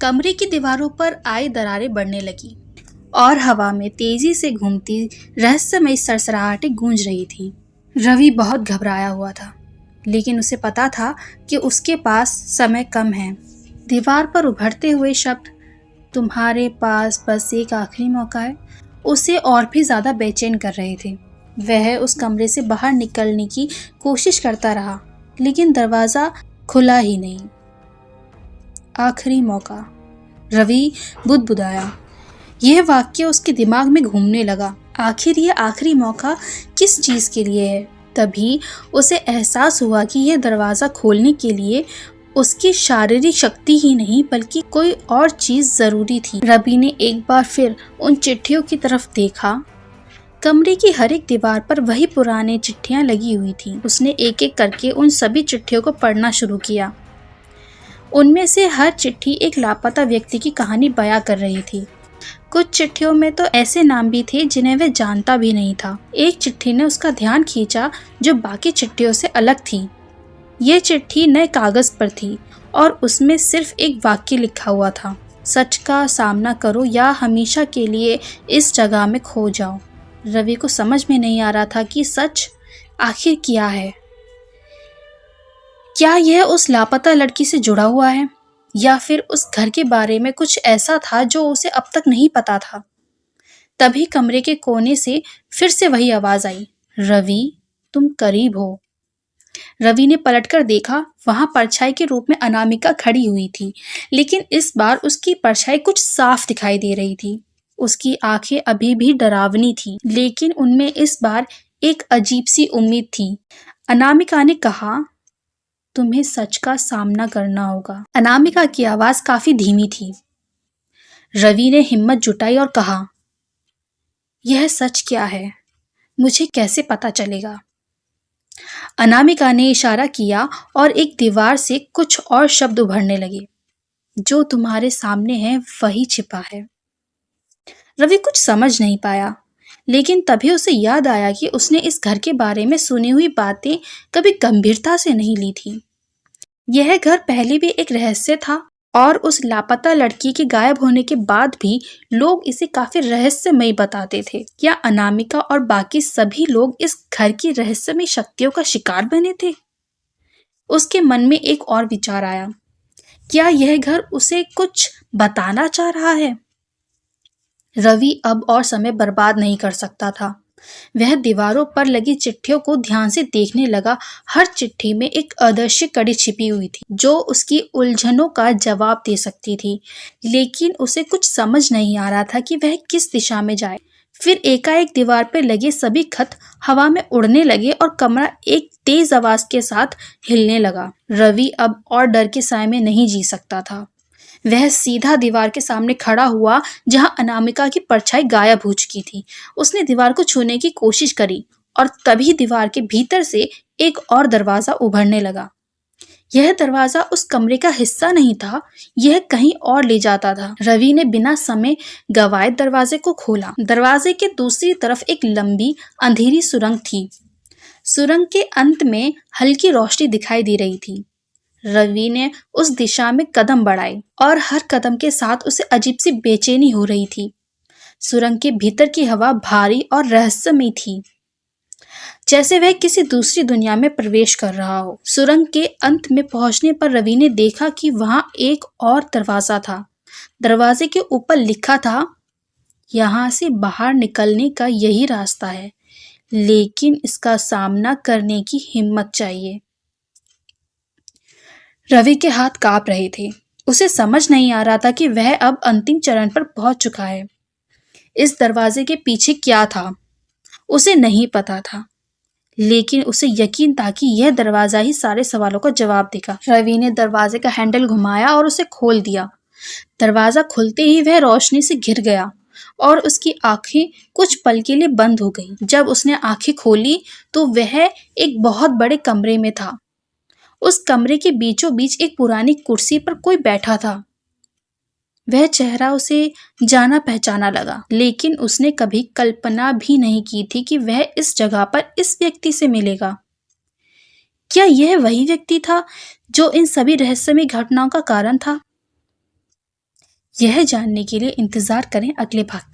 कमरे की दीवारों पर आई दरारें बढ़ने लगी और हवा में तेजी से घूमती रहस्यमयी सरसराहटें गूंज रही थीं। रवि बहुत घबराया हुआ था, लेकिन उसे पता था कि उसके पास समय कम है। दीवार पर उभरते हुए शब्द, तुम्हारे पास बस एक आखिरी मौका है, उसे और भी ज्यादा बेचैन कर रहे थे। वह उस कमरे से बाहर निकलने की कोशिश करता रहा, लेकिन दरवाजा खुला ही नहीं। आखिरी मौका, रवि बुदबुदाया। यह वाक्य उसके दिमाग में घूमने लगा। आखिर यह आखिरी मौका किस चीज के लिए है? तभी उसे एहसास हुआ कि यह दरवाजा खोलने के लिए उसकी शारीरिक शक्ति ही नहीं बल्कि कोई और चीज जरूरी थी। रवि ने एक बार फिर उन चिट्ठियों की तरफ देखा। कमरे की हर एक दीवार पर वही पुरानी चिट्ठियां लगी हुई थीं। उसने एक एक करके उन सभी चिट्ठियों को पढ़ना शुरू किया। उनमें से हर चिट्ठी एक लापता व्यक्ति की कहानी बयां कर रही थी। कुछ चिट्ठियों में तो ऐसे नाम भी थे जिन्हें वह जानता भी नहीं था। एक चिट्ठी ने उसका ध्यान खींचा जो बाकी चिट्ठियों से अलग थी। यह चिट्ठी नए कागज पर थी और उसमें सिर्फ एक वाक्य लिखा हुआ था, सच का सामना करो या हमेशा के लिए इस जगह में खो जाओ। रवि को समझ में नहीं आ रहा था कि सच आखिर क्या है। क्या यह उस लापता लड़की से जुड़ा हुआ है या फिर उस घर के बारे में कुछ ऐसा था जो उसे अब तक नहीं पता था। तभी कमरे के कोने से फिर से वही आवाज आई, रवि तुम करीब हो। रवि ने पलटकर देखा। वहां परछाई के रूप में अनामिका खड़ी हुई थी, लेकिन इस बार उसकी परछाई कुछ साफ दिखाई दे रही थी। उसकी आंखें अभी भी डरावनी थी, लेकिन उनमें इस बार एक अजीब सी उम्मीद थी। अनामिका ने कहा, तुम्हें सच का सामना करना होगा। अनामिका की आवाज काफी धीमी थी। रवि ने हिम्मत जुटाई और कहा, यह सच क्या है? मुझे कैसे पता चलेगा? अनामिका ने इशारा किया और एक दीवार से कुछ और शब्द उभरने लगे, जो तुम्हारे सामने है वही छिपा है। रवि कुछ समझ नहीं पाया, लेकिन तभी उसे याद आया कि उसने इस घर के बारे में सुनी हुई बातें कभी गंभीरता से नहीं ली थी। यह घर पहले भी एक रहस्य था और उस लापता लड़की के गायब होने के बाद भी लोग इसे काफी रहस्यमयी बताते थे। क्या अनामिका और बाकी सभी लोग इस घर की रहस्यमयी शक्तियों का शिकार बने थे? उसके मन में एक और विचार आया, क्या यह घर उसे कुछ बताना चाह रहा है? रवि अब और समय बर्बाद नहीं कर सकता था। वह दीवारों पर लगी चिट्ठियों को ध्यान से देखने लगा। हर चिट्ठी में एक अदृश्य कड़ी छिपी हुई थी जो उसकी उलझनों का जवाब दे सकती थी, लेकिन उसे कुछ समझ नहीं आ रहा था कि वह किस दिशा में जाए। फिर एकाएक दीवार पर लगे सभी खत हवा में उड़ने लगे और कमरा एक तेज आवाज के साथ हिलने लगा। रवि अब और डर के साए में नहीं जी सकता था। वह सीधा दीवार के सामने खड़ा हुआ जहां अनामिका की परछाई गायब हो चुकी थी। उसने दीवार को छूने की कोशिश करी और तभी दीवार के भीतर से एक और दरवाजा उभरने लगा। यह दरवाजा उस कमरे का हिस्सा नहीं था, यह कहीं और ले जाता था। रवि ने बिना समय गवाए दरवाजे को खोला। दरवाजे के दूसरी तरफ एक लंबी अंधेरी सुरंग थी। सुरंग के अंत में हल्की रोशनी दिखाई दे रही थी। रवि ने उस दिशा में कदम बढ़ाए और हर कदम के साथ उसे अजीब सी बेचैनी हो रही थी। सुरंग के भीतर की हवा भारी और रहस्यमयी थी, जैसे वह किसी दूसरी दुनिया में प्रवेश कर रहा हो। सुरंग के अंत में पहुंचने पर रवि ने देखा कि वहां एक और दरवाजा था। दरवाजे के ऊपर लिखा था, यहाँ से बाहर निकलने का यही रास्ता है, लेकिन इसका सामना करने की हिम्मत चाहिए। रवि के हाथ कांप रहे थे। उसे समझ नहीं आ रहा था कि वह अब अंतिम चरण पर पहुंच चुका है। इस दरवाजे के पीछे क्या था उसे नहीं पता था, लेकिन उसे यकीन था कि यह दरवाजा ही सारे सवालों का जवाब देगा। रवि ने दरवाजे का हैंडल घुमाया और उसे खोल दिया। दरवाजा खुलते ही वह रोशनी से घिर गया और उसकी आंखें कुछ पल के लिए बंद हो गईं। जब उसने आंखें खोली तो वह एक बहुत बड़े कमरे में था। उस कमरे के बीचों बीच एक पुरानी कुर्सी पर कोई बैठा था। वह चेहरा उसे जाना पहचाना लगा, लेकिन उसने कभी कल्पना भी नहीं की थी कि वह इस जगह पर इस व्यक्ति से मिलेगा। क्या यह वही व्यक्ति था जो इन सभी रहस्यमयी घटनाओं का कारण था? यह जानने के लिए इंतजार करें अगले भाग का।